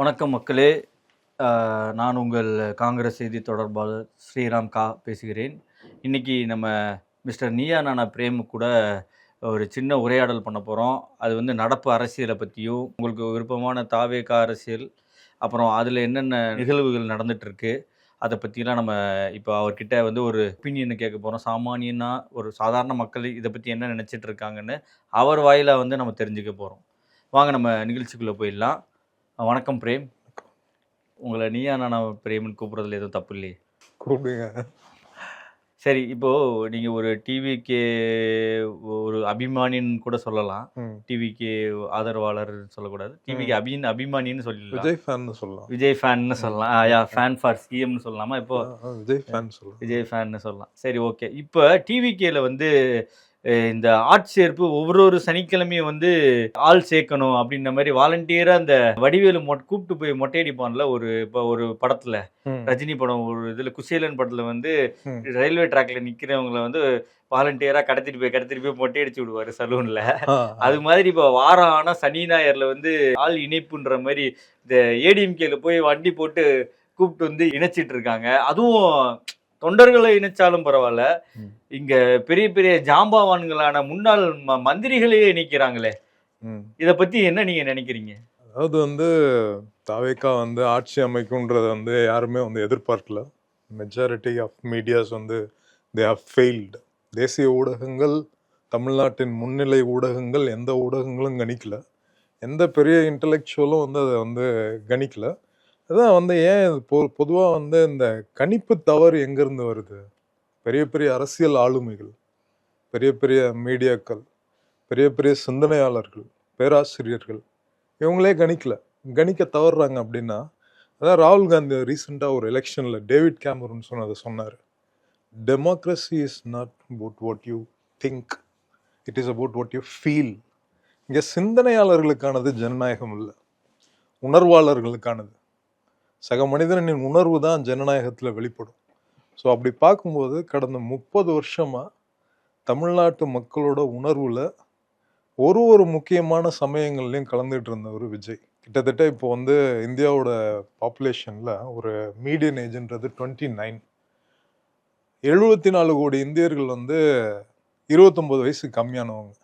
வணக்கம் மக்களே. நான் உங்கள் காங்கிரஸ் செய்தி தொடர்பாளர் ஸ்ரீராம் பேசுகிறேன். இன்னைக்கு நம்ம மிஸ்டர் நீயா நானா பிரேம் கூட ஒரு சின்ன உரையாடல் பண்ண போகிறோம். அது வந்து நடப்பு அரசியலை பற்றியும், உங்களுக்கு விருப்பமான தாவேகா அரசியல், அப்புறம் அதில் என்னென்ன நிகழ்வுகள் நடந்துகிட்ருக்கு, அதை பற்றிலாம் நம்ம இப்போ அவர்கிட்ட வந்து ஒரு ஒப்பீனியனை கேட்க போகிறோம். சாமானியனா ஒரு சாதாரண மக்கள் இதை பற்றி என்ன நினச்சிட்டு இருக்காங்கன்னு அவர் வாயில வந்து நம்ம தெரிஞ்சுக்க போகிறோம். வாங்க நம்ம நிகழ்ச்சிக்குள்ளே போயிடலாம். வணக்கம் பிரேம். உங்களை நீயா நானா பிரேம்னு கூப்பிட்றதுல எதுவும் தப்பு இல்லையே? கூப்பிடுங்க. சரி, இப்போது நீங்கள் ஒரு டிவிகே ஒரு அபிமானின்னு கூட சொல்லலாம். டிவிகே ஆதரவாளர் சொல்லக்கூடாது. டிவிகே அபிமானின்னு சொல்லலாம். விஜய் ஃபேன் சொல்லலாம். விஜய் ஃபேன்னு சொல்லலாம். ஃபேன் ஃபார் சிஎம்னு சொல்லலாமா? இப்போ விஜய் ஃபேன் சொல்லலாம். விஜய் ஃபேன்னு சொல்லலாம். சரி, ஓகே. இப்போ டிவிகேல வந்து இந்த ஆட்சி சேர்ப்பு ஒவ்வொரு சனிக்கிழமையும் வந்து ஆள் சேர்க்கணும் அப்படின்ற மாதிரி வாலண்டியரா அந்த வடிவேலு கூப்பிட்டு போய் மொட்டையடிப்பான்ல இப்போ ஒரு படத்துல, ரஜினி படம் ஒரு இதுல குசேலன் படத்துல வந்து ரயில்வே ட்ராக்ல நிக்கிறவங்களை வந்து வாலண்டியரா கடத்திட்டு போய் மொட்டையடிச்சு விடுவாரு சலூன்ல. அது மாதிரி இப்போ வாரம் ஆனா சனி ஞாயிறுல வந்து ஆள் இணைப்புன்ற மாதிரி இந்த ஏடிஎம்கேல போய் வண்டி போட்டு கூப்பிட்டு வந்து இணைச்சிட்டு இருக்காங்க. அதுவும் தொண்டர்களை இணைச்சாலும் பரவாயில்ல, இங்க பெரிய பெரிய ஜாம்பவான்களான முன்னாள் மந்திரிகளையே இணைக்கிறாங்களே. இத பத்தி என்ன நீங்க நினைக்கிறீங்க? அதாவது வந்து தாவேகா வந்து ஆட்சி அமைக்கும்ன்றத வந்து யாருமே வந்து எதிர்பார்க்கல. மெஜாரிட்டி ஆஃப் மீடியாஸ் வந்து தே ஹவ் ஃபெயில்டு. தேசிய ஊடகங்கள், தமிழ்நாட்டின் முன்னிலை ஊடகங்கள், எந்த ஊடகங்களும் கணிக்கல. எந்த பெரிய இன்டலெக்சுவலும் வந்து அதை வந்து கணிக்கல. அதான் வந்து ஏன் பொதுவாக வந்து இந்த கணிப்பு தவறு எங்கேருந்து வருது? பெரிய பெரிய அரசியல் ஆளுமைகள், பெரிய பெரிய மீடியாக்கள், பெரிய பெரிய சிந்தனையாளர்கள், பேராசிரியர்கள் இவங்களே கணிக்க தவறுறாங்க. அப்படின்னா அதான் ராகுல் காந்தி ரீசெண்டாக ஒரு எலெக்ஷனில் டேவிட் கேமரூன் சொன்னார். Democracy is not about what you think, it is about what you feel. இங்கே சிந்தனையாளர்களுக்கானது ஜனநாயகம் இல்லை, உணர்வாளர்களுக்கானது. சக மனிதனின் உணர்வு தான் ஜனநாயகத்தில் வெளிப்படும். ஸோ அப்படி பார்க்கும்போது கடந்த 30 வருஷமாக தமிழ்நாட்டு மக்களோட உணர்வில் ஒரு முக்கியமான சமயங்கள்லையும் கலந்துட்டு இருந்தவர் விஜய். கிட்டத்தட்ட இப்போ வந்து இந்தியாவோட பாப்புலேஷனில் ஒரு மீடியன் ஏஜ்ன்றது 29. 74 கோடி இந்தியர்கள் வந்து 29 வயசு கம்மியானவங்க.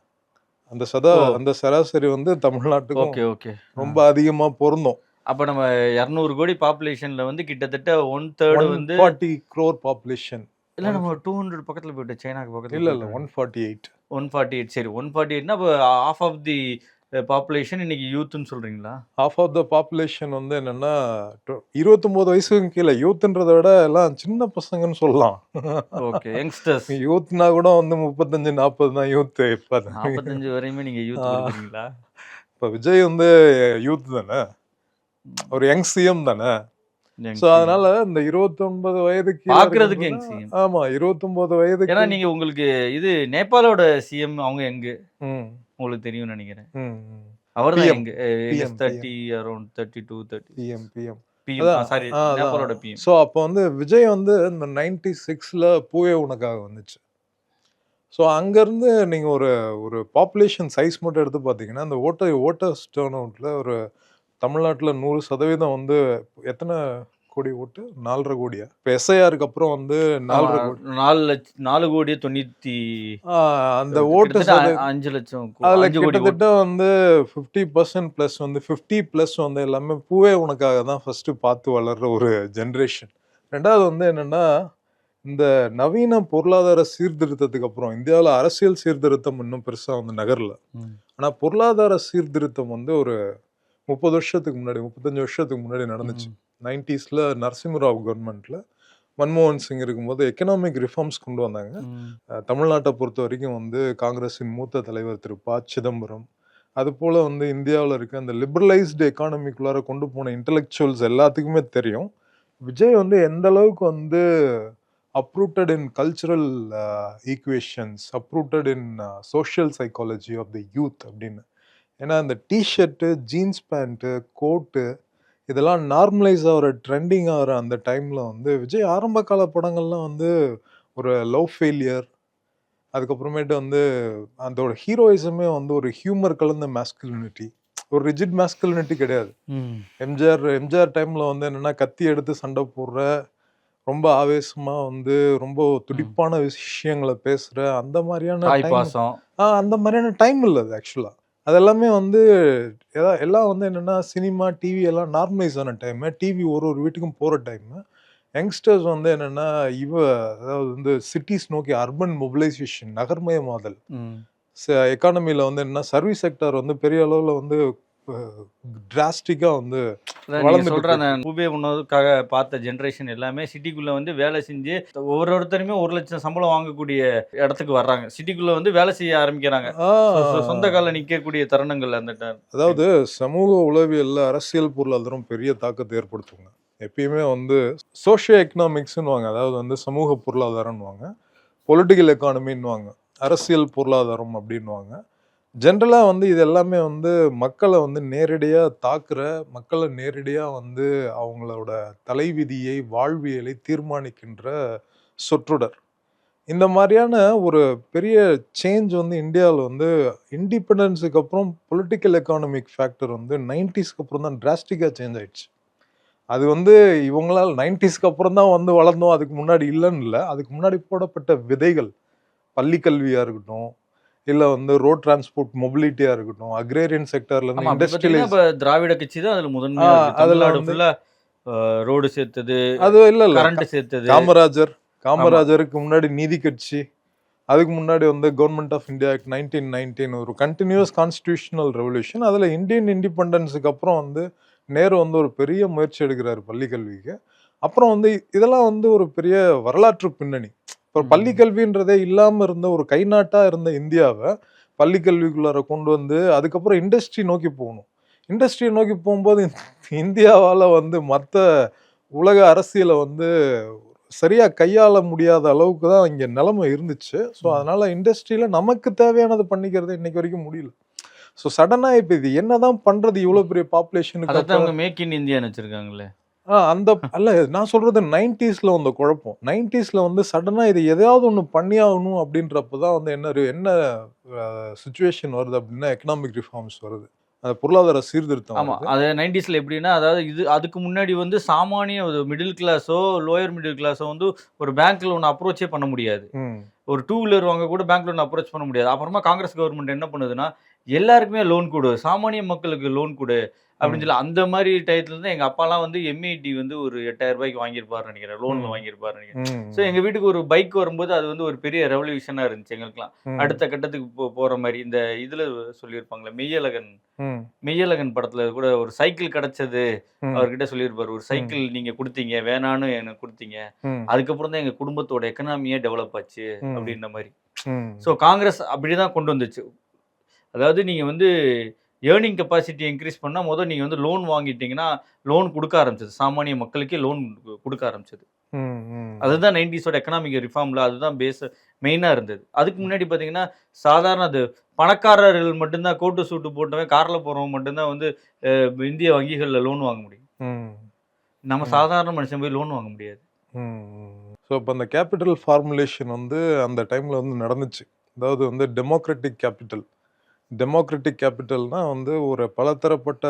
அந்த சராசரி வந்து தமிழ்நாட்டுக்கு ரொம்ப அதிகமாக பொருந்தும். அப்போ நம்ம 200 கோடி பாப்புலேஷன்ல வந்து கிட்டத்தட்ட 1/3 வந்து 40 crore பாப்புலேஷன். இல்லை, நம்ம 200 பக்கத்தில் போயிட்டு சைனாக்கு பக்கத்தில் இல்லை 148. சரி, 148னா அப்போ half ஆஃப் தி பாப்புலேஷன் இன்னைக்கு யூத்னு சொல்றீங்களா? half ஆஃப் த பாப்புலேஷன் வந்து என்னன்னா 29 வயசுக்கு கீழே. யூத்ன்றதை விட எல்லாம் சின்ன பசங்கன்னு சொல்லலாம். Okay, youngsters. யூத்னா கூட வந்து 35-40 தான் யூத். 45 வரையுமே நீங்க யூத் இருக்கீங்களா? இப்போ விஜய் வந்து யூத் தானே, ஒரு யங் சிஎம் தானே. ஸோ அதனால இந்த 29 வயதுக்கு பாக்குறதுக்கு யங் சிஎம். ஆமா, 29 வயதுக்கு. ஏன்னா நீங்க உங்களுக்கு இது நேபாளோட சிஎம் அவங்க எங்க உங்களுக்கு தெரியும் நினைக்கிறேன். அவர் தான் எங்க 30 அரௌண்ட் 32 30 பிஎம். சாரி, நேபாளோட பிஎம். ஸோ அப்போ வந்து விஜய் வந்து இந்த 96ல பூவே உனக்காக வந்துச்சு. ஸோ அங்கேருந்து நீங்கள் ஒரு பாப்புலேஷன் சைஸ் மட்டும் எடுத்து பார்த்தீங்கன்னா அந்த ஓட்டர்ஸ் டேர்ன் அவுட்டில் ஒரு தமிழ்நாட்டில் 100% வந்து எத்தனை கோடி ஓட்டு? 4.5 கோடியா? இப்போ எஸ்ஐஆருக்கு அப்புறம் வந்து 4 கோடி 90 அந்த ஓட்டு 5 லட்சம். அதில் கிட்டத்தட்ட வந்து 50% ப்ளஸ் வந்து 50+ வந்து எல்லாமே பூவே உனக்காக தான் ஃபர்ஸ்ட் பார்த்து வளர்ற ஒரு ஜென்ரேஷன். ரெண்டாவது வந்து என்னன்னா, இந்த நவீன பொருளாதார சீர்திருத்தத்துக்கு அப்புறம் இந்தியாவில் அரசியல் சீர்திருத்தம் இன்னும் பெருசாக வந்து நகரல. ஆனால் பொருளாதார சீர்திருத்தம் வந்து ஒரு 30 வருஷத்துக்கு முன்னாடி, 35 வருஷத்துக்கு முன்னாடி நடந்துச்சு. 90ஸ்ல நரசிம்மராவ் கவர்மெண்ட்ல மன்மோகன் சிங் இருக்கும்போது எக்கனாமிக் ரிஃபார்ம்ஸ் கொண்டு வந்தாங்க. தமிழ்நாட்டை பொறுத்த வரைக்கும் வந்து காங்கிரஸின் மூத்த தலைவர் திரு ப. சிதம்பரம், அது போல வந்து இந்தியாவில் இருக்க அந்த லிபரலைஸ்டு எக்கானமிக்குள்ளார கொண்டு போன இன்டலெக்சுவல்ஸ் எல்லாத்துக்குமே தெரியும் விஜய் வந்து எந்த அளவுக்கு வந்து uprooted in cultural equations, uprooted in social psychology of the youth அப்படின்னு. ஏன்னா இந்த டிஷர்ட்டு, ஜீன்ஸ் பேண்ட்டு, கோட்டு இதெல்லாம் நார்மலைஸ் ஆகிற, ட்ரெண்டிங் ஆகிற அந்த டைமில் வந்து விஜய் ஆரம்ப கால படங்கள்லாம் வந்து ஒரு லவ் ஃபெயிலியர், அதுக்கப்புறமேட்டு வந்து அதோட ஹீரோயிசமே வந்து ஒரு ஹியூமர் கலந்த மேஸ்குலினிட்டி, ஒரு ரிஜிட் மாஸ்குலினிட்டி கிடையாது. எம்ஜிஆர் டைம்ல வந்து என்னன்னா கத்தி எடுத்து சண்டை போடுற, ரொம்ப ஆவேசமா வந்து ரொம்ப துடிப்பான விஷயங்களை பேசுற அந்த மாதிரியான தாய் டைம். பாசம். அந்த மாதிரியான டைம் இல்லை அது ஆக்சுவலா. அதெல்லாமே வந்து எல்லாம் வந்து என்னன்னா சினிமா டிவி எல்லாம் நார்மலைஸ் ஆன டைம். டிவி ஒரு ஒரு வீட்டுக்கும் போற டைம். யங்ஸ்டர்ஸ் வந்து என்னன்னா அதாவது வந்து சிட்டிஸ் நோக்கி அர்பன் மொபிலைசேஷன், நகர்மயமாதல். எக்கானமில வந்து என்ன சர்வீஸ் செக்டர் வந்து பெரிய அளவுல வந்து டிராஸ்டிக்கா வந்து சொல்ற அந்த பூபே உணவுக்காக பார்த்த ஜென்ரேஷன் எல்லாமே சிட்டிக்குள்ள வந்து வேலை செஞ்சு ஒவ்வொருத்தருமே 1 லட்சம் சம்பளம் வாங்கக்கூடிய இடத்துக்கு வர்றாங்க. சிட்டிக்குள்ள வந்து வேலை செய்ய ஆரம்பிக்கிறாங்க. சொந்த கால நிக்கக்கூடிய தருணங்கள் அந்த அதாவது சமூக உளவியல்ல அரசியல் பொருளாதாரம் பெரிய தாக்கத்தை ஏற்படுத்துவாங்க. எப்பயுமே வந்து சோஷியோ எக்கனாமிக்ஸ்னுவாங்க, அதாவது வந்து சமூக பொருளாதாரம்னுவாங்க, பொலிட்டிக்கல் எக்கானமின்னுவாங்க, அரசியல் பொருளாதாரம் அப்படின்வாங்க. ஜென்ரலாக வந்து இது எல்லாமே வந்து மக்களை வந்து நேரடியாக தாக்குற, மக்களை நேரடியாக வந்து அவங்களோட தலைவிதியை, வாழ்வியலை தீர்மானிக்கின்ற சொற்றொடர். இந்த மாதிரியான ஒரு பெரிய சேஞ்ச் வந்து இந்தியாவில் வந்து இண்டிபெண்டன்ஸுக்கு அப்புறம் பொலிட்டிக்கல் எக்கானமிக் ஃபேக்டர் வந்து 90ஸ்க்கு அப்புறம் தான் டிராஸ்டிக்காக சேஞ்ச் ஆயிடுச்சு. அது வந்து இவங்களால் 90ஸ்க்கு அப்புறம் தான் வந்து வளர்ந்தோம், அதுக்கு முன்னாடி இல்லைன்னு இல்லை. அதுக்கு முன்னாடி போடப்பட்ட விதைகள், பள்ளி கல்வியாக இருக்கட்டும், இல்ல வந்து ரோட் டிரான்ஸ்போர்ட் மொபிலிட்டியா இருக்கட்டும், அக்ரேரியன் செக்டர்ல இருந்து இண்டஸ்ட்ரியலைஸ். திராவிட கட்சி தான் அதுல முதன்மையா இருக்கு. தமிழ்நாடு ஃபுல்லா ரோடு சேர்த்தது, அது இல்ல கரண்ட் சேர்த்தது. காமராஜருக்கு முன்னாடி நீதி கட்சி, அதுக்கு முன்னாடி வந்து கவர்மெண்ட் ஆஃப் இந்தியா ஆக்ட் 1919, ஒரு கண்டினியூஸ் கான்ஸ்டிடியூஷனல் ரெவல்யூஷன். அதுல இந்தியன் இண்டிபெண்டன்ஸுக்கு அப்புறம் வந்து நேரு வந்து ஒரு பெரிய முயற்சி எடுக்கிறாரு பள்ளி கல்விக்கு. அப்புறம் வந்து இதெல்லாம் வந்து ஒரு பெரிய வரலாற்று பின்னணி. இப்போ பள்ளி கல்வின்றதே இல்லாம இருந்த ஒரு கை நாட்டா இருந்த இந்தியாவை பள்ளி கல்விக்குள்ளார கொண்டு வந்து அதுக்கப்புறம் இண்டஸ்ட்ரி நோக்கி போகணும். இண்டஸ்ட்ரியை நோக்கி போகும்போது இந்தியாவால் வந்து மற்ற உலக அரசியலை வந்து சரியா கையாள முடியாத அளவுக்கு தான் இங்க நிலைமை இருந்துச்சு. ஸோ அதனால இண்டஸ்ட்ரியில நமக்கு தேவையானது பண்ணிக்கிறது இன்னைக்கு வரைக்கும் முடியல. ஸோ சடனா இப்போ இது என்னதான் பண்றது இவ்வளவு பெரிய பாப்புலேஷனுக்கு? மேக் இன் இந்தியான்னு வச்சிருக்காங்களே. அந்த அல்ல, நான் சொல்றது 90ஸ்ல வந்த குழப்பம். 90ஸ்ல வந்து சடனா இது எதையாவது ஒன்று பண்ணி ஆகணும் அப்படின்றப்பதான் வந்து என்ன சுச்சுவேஷன் வருது அப்படின்னா எக்கனாமிக் ரிஃபார்ம்ஸ் வருது, பொருளாதார சீர்திருத்தம். ஆமா, அது 90ஸ்ல எப்படின்னா, அதாவது இது அதுக்கு முன்னாடி வந்து சாமானிய மிடில் கிளாஸோ லோயர் மிடில் கிளாஸோ வந்து ஒரு பேங்க் லோன் அப்ரோச்சே பண்ண முடியாது. ஒரு 2 வீலர் வாங்க கூட பேங்க் லோன் அப்ரோச் பண்ண முடியாது. அப்புறமா காங்கிரஸ் கவர்மெண்ட் என்ன பண்ணுதுன்னா, எல்லாருக்குமே லோன் கொடு, சாமானிய மக்களுக்கு லோன் கொடு அப்படின்னு சொல்லி அந்த மாதிரி டயத்துல இருந்து எங்க அப்பாலாம் வந்து எம்ஐடி வந்து ஒரு 8000 ரூபாய்க்கு வாங்கியிருப்பாருன்னு நினைக்கிறேன், லோன்ல வாங்கியிருப்பாருன்னு நினைக்கிறேன். ஸோ எங்க வீட்டுக்கு ஒரு பைக் வரும்போது அது வந்து ஒரு பெரிய ரெவல்யூஷனா இருந்துச்சு எங்களுக்குலாம். அடுத்த கட்டத்துக்கு போற மாதிரி இந்த இதுல சொல்லியிருப்பாங்களே, மெய்யழகன் படத்துல கூட ஒரு சைக்கிள் கிடைச்சது அவர்கிட்ட சொல்லியிருப்பாரு. ஒரு சைக்கிள் நீங்க கொடுத்தீங்க, வேணான்னு எனக்கு கொடுத்தீங்க, அதுக்கப்புறம் தான் எங்க குடும்பத்தோட எக்கனாமியே டெவலப் ஆச்சு அப்படின்ற மாதிரி. ஸோ காங்கிரஸ் அப்படிதான் கொண்டு வந்துச்சு. அதாவது நீங்க வந்து ஏர்னிங் கெப்பாசிட்டி இன்க்ரீஸ் பண்ணா முதல் நீங்க வந்து லோன் வாங்கிட்டீங்கன்னா லோன் கொடுக்க ஆரம்பிச்சது, சாமானிய மக்களுக்கே லோன் கொடுக்க ஆரம்பிச்சது. அதுதான் 90ஸோட எக்கனாமிக் ரிஃபார்ம்ல அதுதான் பேஸ் மெயினா இருந்தது. அதுக்கு முன்னாடி பாத்தீங்கன்னா சாதாரண அது பணக்காரர்கள் மட்டும்தான், கோட்டு சூட்டு போட்டவன் கார்ல போறவங்க மட்டும்தான் வந்து இந்திய வங்கிகள்ல லோன் வாங்க முடியும். நம்ம சாதாரண மனுஷன் போய் லோன் வாங்க முடியாது. ஸோ இப்போ அந்த கேபிட்டல் ஃபார்முலேஷன் வந்து அந்த டைம்ல வந்து நடந்துச்சு. அதாவது வந்து டெமோக்ராட்டிக் கேபிட்டல்னா வந்து ஒரு பலதரப்பட்ட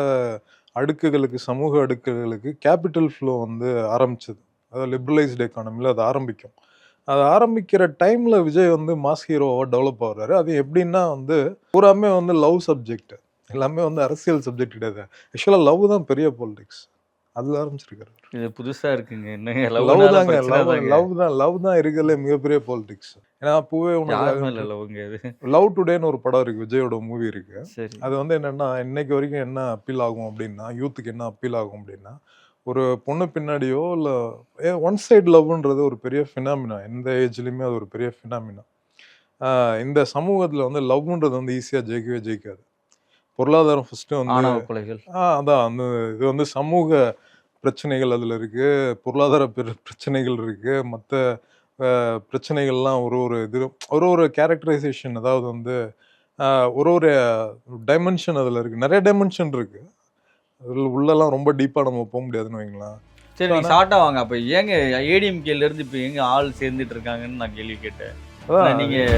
அடுக்குகளுக்கு, சமூக அடுக்குகளுக்கு கேபிட்டல் ஃப்ளோ வந்து ஆரம்பிச்சது. அதாவது லிபரலைஸ்டு எக்கானமியில் அது ஆரம்பிக்கும். அது ஆரம்பிக்கிற டைமில் விஜய் வந்து மாஸ் ஹீரோவாக டெவலப் ஆகுறாரு. அது எப்படின்னா வந்து பூராமே வந்து லவ் சப்ஜெக்ட், எல்லாமே வந்து அரசியல் சப்ஜெக்ட் கிடையாது. ஆக்சுவலாக லவ் தான் பெரிய பாலிடிக்ஸ். அதில் ஆரம்பிச்சிருக்காரு. இது புதுசா இருக்குங்க. லவ் தான் இருக்கிறதுல மிகப்பெரிய பாலிடிக்ஸ். ஏன்னா பூவே லவ் டுடேன்னு ஒரு படம் இருக்கு, விஜயோட மூவி இருக்கு. அது வந்து என்னன்னா இன்னைக்கு வரைக்கும் என்ன அப்பீல் ஆகும் அப்படின்னா, யூத்துக்கு என்ன அப்பீல் ஆகும் அப்படின்னா, ஒரு பொண்ணு பின்னாடியோ இல்லை ஒன் சைடு லவ்ன்றது ஒரு பெரிய ஃபினாமினா. எந்த ஏஜ்லையுமே அது ஒரு பெரிய ஃபினாமினா. இந்த சமூகத்தில் வந்து லவ்ன்றது வந்து ஈஸியாக ஜெயிக்காது. பொருளாதாரம் ஃபர்ஸ்ட்டு வந்து அதான் அந்த இது வந்து சமூக பிரச்சனைகள் அதில் இருக்குது, பொருளாதார பிரச்சனைகள் இருக்குது, மற்ற பிரச்சனைகள்லாம் ஒரு கேரக்டரைசேஷன், அதாவது வந்து ஒரு டைமென்ஷன் அதில் இருக்குது. நிறைய டைமென்ஷன் இருக்குது அதில், உள்ளெல்லாம் ரொம்ப டீப்பாக நம்ம போக முடியாதுன்னு வைங்களேன். சரி, நீங்கள் ஷார்ட்டாக வாங்க. அப்போ ஏங்க ஏடிஎம்கேலேருந்து இப்போ எங்கே ஆள் சேர்ந்துட்டு இருக்காங்கன்னு நான் கேள்வி கேட்டேன். நீங்கள்